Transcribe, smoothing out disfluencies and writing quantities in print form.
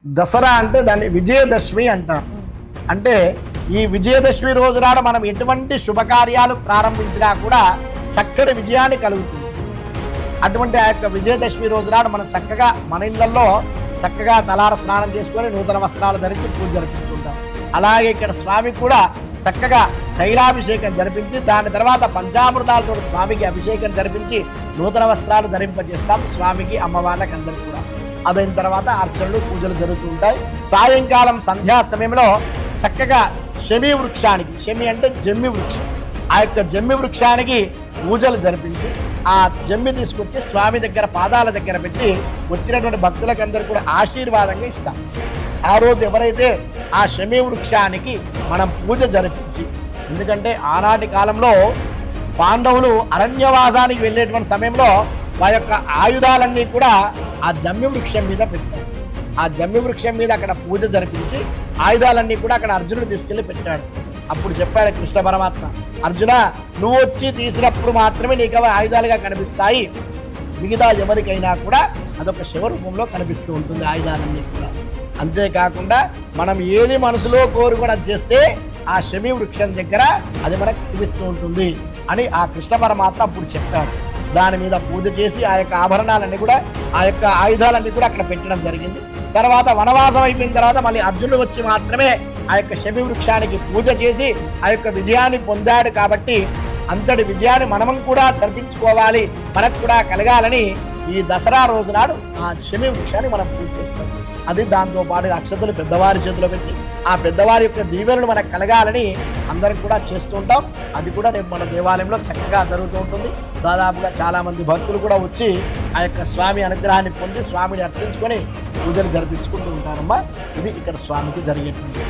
దసరా అంటే దాన్ని విజయదశమి అంటారు. అంటే ఈ విజయదశమి రోజు నాడు మనం ఎటువంటి శుభకార్యాలు ప్రారంభించినా కూడా చక్కటి విజయాన్ని కలుగుతుంది. అటువంటి ఆ యొక్క విజయదశమి రోజు నాడు మనం చక్కగా మన ఇళ్లలో చక్కగా తలార స్నానం చేసుకొని నూతన వస్త్రాలు ధరించి పూజ జరిపిస్తుంటాం. అలాగే ఇక్కడ స్వామి కూడా చక్కగా తైలాభిషేకం జరిపించి దాని తర్వాత పంచామృతాలతో స్వామికి అభిషేకం జరిపించి నూతన వస్త్రాలు ధరింపజేస్తాం స్వామికి, అమ్మవార్లకు అందరికీ కూడా. అదైన తర్వాత అర్చనలు పూజలు జరుగుతూ ఉంటాయి. సాయంకాలం సంధ్యా సమయంలో చక్కగా శమి వృక్షానికి, శమి అంటే జమ్మి వృక్షం, ఆ యొక్క జమ్మి వృక్షానికి పూజలు జరిపించి ఆ జమ్మి తీసుకొచ్చి స్వామి దగ్గర పాదాల దగ్గర పెట్టి వచ్చినటువంటి భక్తులకు అందరూ కూడా ఆశీర్వాదంగా ఇస్తాం. ఆ రోజు ఎవరైతే ఆ శమి వృక్షానికి మనం పూజ జరిపించి, ఎందుకంటే ఆనాటి కాలంలో పాండవులు అరణ్యవాసానికి వెళ్ళేటువంటి సమయంలో వారి యొక్క ఆయుధాలన్నీ కూడా ఆ జమ్మి వృక్షం మీద పెట్టారు. ఆ జమ్మి వృక్షం మీద అక్కడ పూజ జరిపించి ఆయుధాలన్నీ కూడా అక్కడ అర్జునుడు తీసుకెళ్లి పెట్టాడు. అప్పుడు చెప్పాడు కృష్ణ పరమాత్మ, అర్జున నువ్వు వచ్చి తీసినప్పుడు మాత్రమే నీకు అవి ఆయుధాలుగా కనిపిస్తాయి, మిగతా ఎవరికైనా కూడా అదొక శివరూపంలో కనిపిస్తూ ఉంటుంది ఆయుధాలన్నీ కూడా. అంతేకాకుండా మనం ఏది మనసులో కోరుకొని చేస్తే ఆ శమి వృక్షం దగ్గర అది మనకు కనిపిస్తూ ఉంటుంది అని ఆ కృష్ణ పరమాత్మ అప్పుడు చెప్పాడు. దాని మీద పూజ చేసి ఆ యొక్క ఆభరణాలన్నీ కూడా, ఆ యొక్క ఆయుధాలన్నీ కూడా అక్కడ పెట్టడం జరిగింది. తర్వాత వనవాసం అయిపోయిన తర్వాత మళ్ళీ అర్జునుడు వచ్చి మాత్రమే ఆ యొక్క శమి వృక్షానికి పూజ చేసి ఆ యొక్క విజయాన్ని పొందాడు. కాబట్టి అంతటి విజయాన్ని మనం కూడా జరిపించుకోవాలి, మనకు కూడా కలగాలని ఈ దసరా రోజు నాడు ఆ శమి వృక్షాన్ని మనం పూజ చేస్తాం. అది దాంతోపాటు అక్షతలు పెద్దవారి చేతిలో పెట్టి ఆ పెద్దవారి యొక్క దీవెనలు మనకు కలగాలని అందరం కూడా చేస్తూ ఉంటాం. అది కూడా రేపు మన దేవాలయంలో చక్కగా జరుగుతూ ఉంటుంది. దాదాపుగా చాలామంది భక్తులు కూడా వచ్చి ఆ యొక్క స్వామి అనుగ్రహాన్ని పొంది స్వామిని అర్చించుకొని పూజలు జరిపించుకుంటూ ఉంటారమ్మా. ఇది ఇక్కడ స్వామికి జరిగేటువంటి